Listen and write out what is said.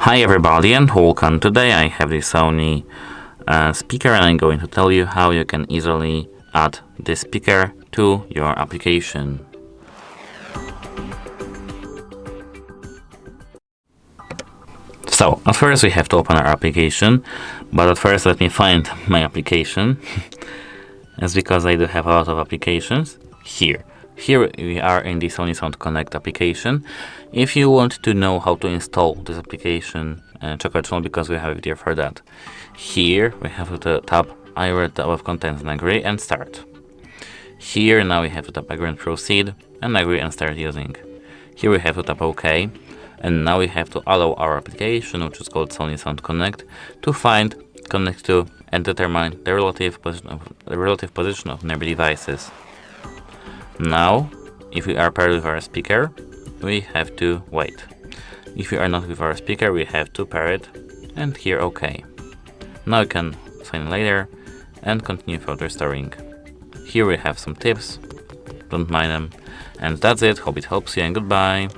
Hi everybody and welcome. Today I have the Sony speaker and I'm going to tell you how you can easily add this speaker to your application. So at first we have to open our application, but at first let me find my application. That's because I do have a lot of applications. Here we are in the Sony SoundConnect application. If you want to know how to install this application, check our channel because we have a video for that. Here we have to tap I read the above contents and agree and start. Here now we have to tap agree and proceed and agree and start using. Here we have to tap OK, and now we have to allow our application, which is called Sony SoundConnect, to find, connect to, and determine the relative position of nearby devices. Now, if we are paired with our speaker, we have to wait. If we are not with our speaker, we have to pair it and here OK. Now you can sign later and continue further storing. Here we have some tips, don't mind them. And that's it, hope it helps you and goodbye.